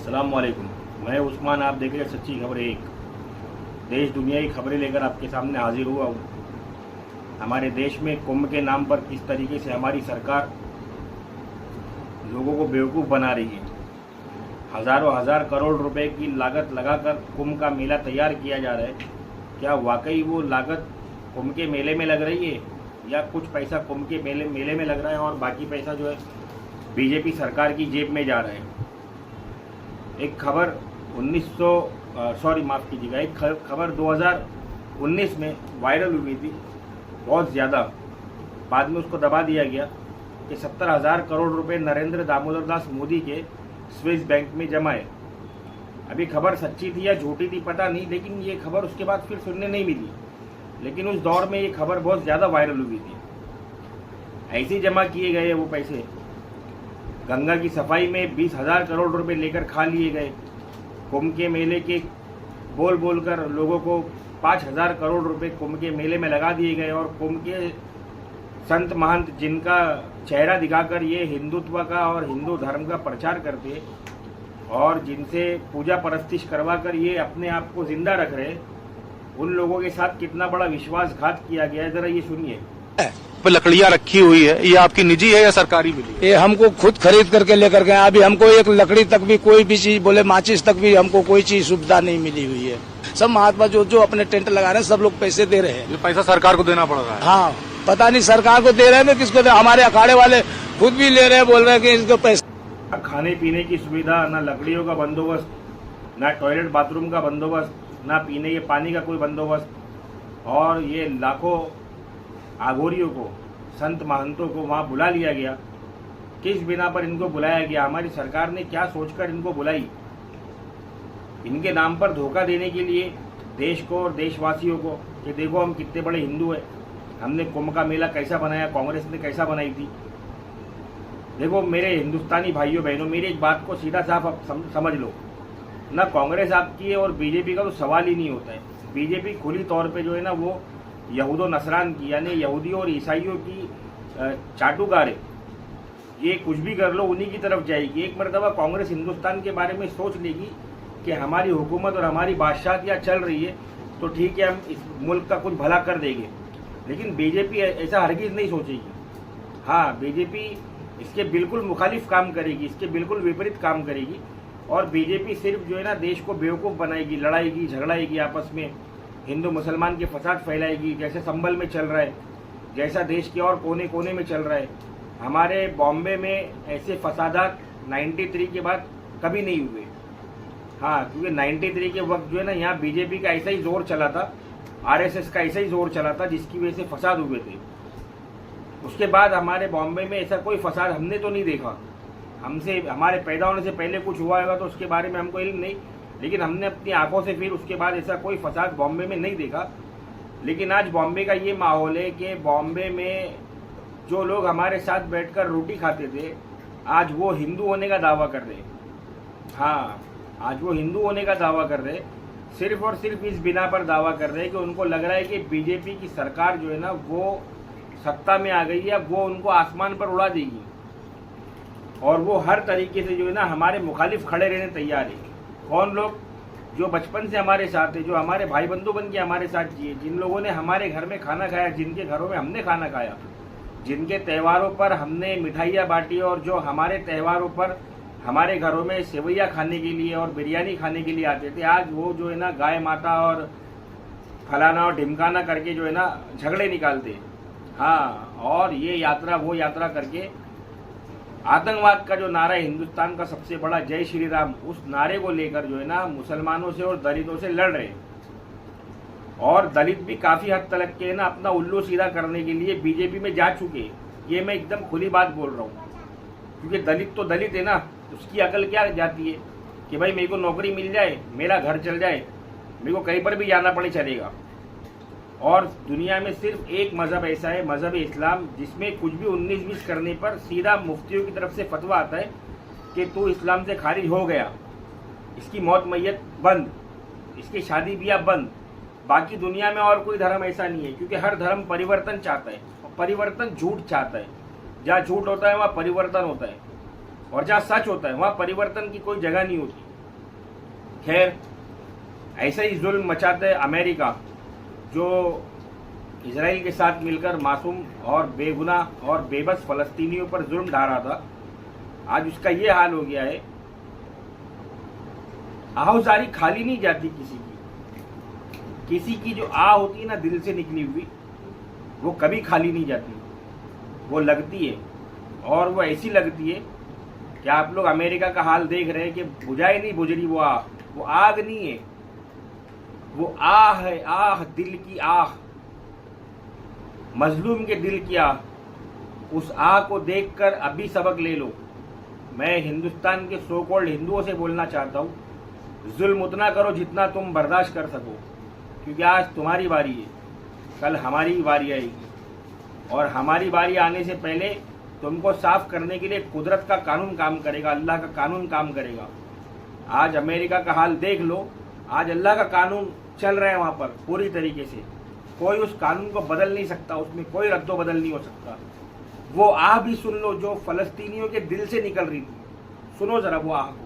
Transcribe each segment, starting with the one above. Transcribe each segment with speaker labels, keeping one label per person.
Speaker 1: अस्सलाम वालेकुम। मैं उस्मान, आप देख रहे हैं सच्ची खबर एक। देश दुनिया की खबरें लेकर आपके सामने हाजिर हुआ हूँ। हमारे देश में कुंभ के नाम पर किस तरीके से हमारी सरकार लोगों को बेवकूफ़ बना रही है। हज़ारों हज़ार करोड़ रुपए की लागत लगाकर कुंभ का मेला तैयार किया जा रहा है। क्या वाकई वो लागत कुंभ के मेले में लग रही है या कुछ पैसा कुंभ के मेले में लग रहा है और बाकी पैसा जो है बीजेपी सरकार की जेब में जा रहा है। एक खबर 2019 में वायरल हुई थी बहुत ज़्यादा। बाद में उसको दबा दिया गया कि 70,000 करोड़ रुपए नरेंद्र दामोदर दास मोदी के स्विस बैंक में जमा है। अभी खबर सच्ची थी या झूठी थी पता नहीं, लेकिन ये खबर उसके बाद फिर सुनने नहीं मिली। लेकिन उस दौर में ये खबर बहुत ज़्यादा वायरल हुई थी। ऐसे ही जमा किए गए वो पैसे। गंगा की सफाई में 20,000 करोड़ रुपए लेकर खा लिए गए। कुंभ के मेले के बोल बोलकर लोगों को 5,000 करोड़ रुपए कुंभ के मेले में लगा दिए गए और कुंभ के संत महंत जिनका चेहरा दिखाकर ये हिंदुत्व का और हिंदू धर्म का प्रचार करते और जिनसे पूजा परस्तिश करवाकर ये अपने आप को जिंदा रख रहे, उन लोगों के साथ कितना बड़ा विश्वासघात किया गया है, जरा ये सुनिए।
Speaker 2: लकड़ियाँ रखी हुई है, ये आपकी निजी है या सरकारी मिली है?
Speaker 3: ये हमको खुद खरीद करके लेकर गए। अभी हमको एक लकड़ी तक भी, कोई भी चीज बोले माचिस तक भी हमको कोई चीज सुविधा नहीं मिली हुई है। सब महात्मा जो अपने टेंट लगा रहे हैं, सब लोग पैसे दे रहे हैं।
Speaker 2: ये पैसा सरकार को देना पड़ रहा है?
Speaker 3: हाँ, पता नहीं सरकार को दे रहे हैं किसको दे। हमारे अखाड़े वाले खुद भी ले रहे हैं, बोल रहे हैं कि इसको पैसा।
Speaker 1: खाने पीने की सुविधा, ना लकड़ियों का बंदोबस्त, ना टॉयलेट बाथरूम का बंदोबस्त, ना पीने के पानी का कोई बंदोबस्त, और ये लाखों आघोरियों को, संत महंतों को वहाँ बुला लिया गया। किस बिना पर इनको बुलाया गया? हमारी सरकार ने क्या सोचकर इनको बुलाई? इनके नाम पर धोखा देने के लिए देश को और देशवासियों को कि देखो हम कितने बड़े हिंदू हैं, हमने कुंभ का मेला कैसा बनाया, कांग्रेस ने कैसा बनाई थी। देखो मेरे हिंदुस्तानी भाइयों बहनों, मेरी एक बात को सीधा साफ आप समझ लो, ना कांग्रेस आपकी है और बीजेपी का तो सवाल ही नहीं होता है। बीजेपी खुली तौर पे जो है ना वो यहूदो नसरान की, यानी यहूदियों और ईसाइयों की चाटुकार है। ये कुछ भी कर लो उन्हीं की तरफ जाएगी। एक मरतबा कांग्रेस हिंदुस्तान के बारे में सोच लेगी कि हमारी हुकूमत और हमारी बादशाहत यहाँ चल रही है तो ठीक है, हम इस मुल्क का कुछ भला कर देंगे। लेकिन बीजेपी ऐसा हरगिज़ नहीं सोचेगी। हाँ, बीजेपी इसके बिल्कुल मुखालिफ काम करेगी, इसके बिल्कुल विपरीत काम करेगी। और बीजेपी सिर्फ जो है ना देश को बेवकूफ़ बनाएगी, लड़ाएगी, झगड़ाएगी, आपस में हिंदू मुसलमान के फसाद फैलाएगी, जैसे संभल में चल रहा है, जैसा देश के और कोने कोने में चल रहा है। हमारे बॉम्बे में ऐसे फसादात 93 के बाद कभी नहीं हुए। हाँ, क्योंकि 93 के वक्त जो है ना यहाँ बीजेपी का ऐसा ही जोर चला था, आरएसएस का ऐसा ही जोर चला था जिसकी वजह से फसाद हुए थे। उसके बाद हमारे बॉम्बे में ऐसा कोई फसाद हमने तो नहीं देखा। हमसे हमारे पैदा होने से पहले कुछ हुआ होगा तो उसके बारे में हमको इल्म नहीं, लेकिन हमने अपनी आंखों से फिर उसके बाद ऐसा कोई फसाद बॉम्बे में नहीं देखा। लेकिन आज बॉम्बे का ये माहौल है कि बॉम्बे में जो लोग हमारे साथ बैठकर रोटी खाते थे, आज वो हिंदू होने का दावा कर रहे। हाँ, आज वो हिंदू होने का दावा कर रहे, सिर्फ और सिर्फ इस बिना पर दावा कर रहे हैं कि उनको लग रहा है कि बीजेपी की सरकार जो है ना वो सत्ता में आ गई है, वो उनको आसमान पर उड़ा देगी और वो हर तरीके से जो है ना हमारे मुखालिफ खड़े रहने तैयार है। कौन लोग? जो बचपन से हमारे साथ है, जो हमारे भाई बंधु बन के हमारे साथ जिए, जिन लोगों ने हमारे घर में खाना खाया, जिनके घरों में हमने खाना खाया, जिनके त्योहारों पर हमने मिठाइयाँ बांटी और जो हमारे त्योहारों पर हमारे घरों में सेवैयाँ खाने के लिए और बिरयानी खाने के लिए आते थे, आज वो जो है ना गाय माता और फलाना और ढिमकाना करके जो है ना झगड़े निकालते। हाँ, और ये यात्रा वो यात्रा करके आतंकवाद का जो नारा है हिंदुस्तान का सबसे बड़ा, जय श्री राम, उस नारे को लेकर जो है ना मुसलमानों से और दलितों से लड़ रहे। और दलित भी काफी हद तक के ना अपना उल्लू सीधा करने के लिए बीजेपी में जा चुके। ये मैं एकदम खुली बात बोल रहा हूँ, क्योंकि दलित तो दलित है ना, उसकी अकल क्या जाती है कि भाई मेरे को नौकरी मिल जाए, मेरा घर चल जाए, मेरे को कहीं पर भी जाना पड़े चलेगा। और दुनिया में सिर्फ एक मज़हब ऐसा है, मज़हब इस्लाम, जिसमें कुछ भी 19-20 करने पर सीधा मुफ्तियों की तरफ से फतवा आता है कि तू इस्लाम से खारिज हो गया, इसकी मौत मैयत बंद, इसकी शादी ब्याह बंद। बाकी दुनिया में और कोई धर्म ऐसा नहीं है, क्योंकि हर धर्म परिवर्तन चाहता है और परिवर्तन झूठ चाहता है। जहाँ झूठ होता है वहाँ परिवर्तन होता है, और जहाँ सच होता है वहाँ परिवर्तन की कोई जगह नहीं होती। खैर, ऐसा ही जुल्म मचाता है अमेरिका, जो इजराइल के साथ मिलकर मासूम और बेगुनाह और बेबस फलस्तीनियों पर जुल्म ढा रहा था। आज उसका ये हाल हो गया है। आहुजारी खाली नहीं जाती किसी की जो आह होती है ना दिल से निकली हुई, वो कभी खाली नहीं जाती, वो लगती है। और वो ऐसी लगती है कि आप लोग अमेरिका का हाल देख रहे हैं कि बुझाई नहीं बुझ रही वो आह, वो आग नहीं है, वो आह है, आह, दिल की आह, मजलूम के दिल की आह। उस आह को देखकर अभी सबक ले लो। मैं हिंदुस्तान के सो कॉल्ड हिंदुओं से बोलना चाहता हूँ, जुल्म उतना करो जितना तुम बर्दाश्त कर सको, क्योंकि आज तुम्हारी बारी है, कल हमारी बारी आएगी। और हमारी बारी आने से पहले तुमको साफ करने के लिए कुदरत का कानून काम करेगा, अल्लाह का कानून काम करेगा। आज अमेरिका का हाल देख लो, आज अल्लाह का कानून चल रहा है वहाँ पर पूरी तरीके से। कोई उस कानून को बदल नहीं सकता, उसमें कोई रद्दो बदल नहीं हो सकता। वो आह भी सुन लो जो फलस्तीनियों के दिल से निकल रही थी, सुनो जरा वो आह को।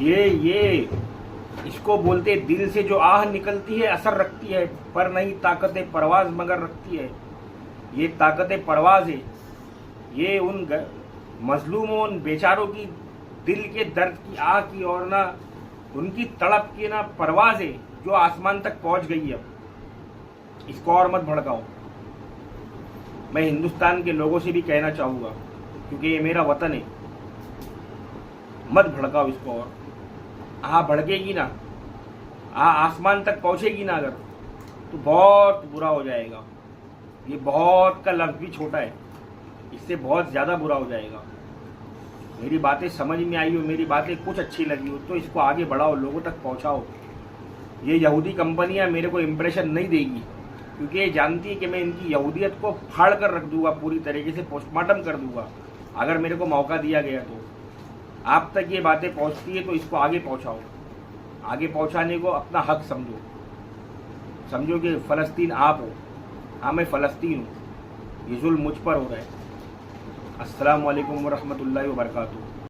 Speaker 1: ये इसको बोलते दिल से जो आह निकलती है, असर रखती है, पर नहीं ताकत परवाज मगर रखती है। ये ताकत परवाज है, ये उन मजलूमों, उन बेचारों की दिल के दर्द की आह की और ना उनकी तड़प की ना परवाज है, जो आसमान तक पहुंच गई है। इसको और मत भड़काओ। मैं हिंदुस्तान के लोगों से भी कहना चाहूँगा, क्योंकि ये मेरा वतन है, मत भड़काओ इसको। और भड़केगी ना, आसमान तक पहुँचेगी ना अगर, तो बहुत बुरा हो जाएगा। ये बहुत का लफ्ज़ भी छोटा है, इससे बहुत ज़्यादा बुरा हो जाएगा। मेरी बातें समझ में आई हो, मेरी बातें कुछ अच्छी लगी हो, तो इसको आगे बढ़ाओ, लोगों तक पहुँचाओ। ये यहूदी कंपनियां मेरे को इम्प्रेशन नहीं देगी, क्योंकि ये जानती है कि मैं इनकी यहूदियत को फाड़ कर रख दूंगा, पूरी तरीके से पोस्टमार्टम कर दूंगा, अगर मेरे को मौका दिया गया तो। आप तक ये बातें पहुंचती है तो इसको आगे पहुंचाओ। आगे पहुंचाने को अपना हक समझो कि फ़लस्तीन आप हो, हाँ मैं फ़लस्तीन हूँ, ये जुल्म मुझ पर हो रहा है। अस्सलामु अलैकुम व रहमतुल्लाहि व बरकातुहू।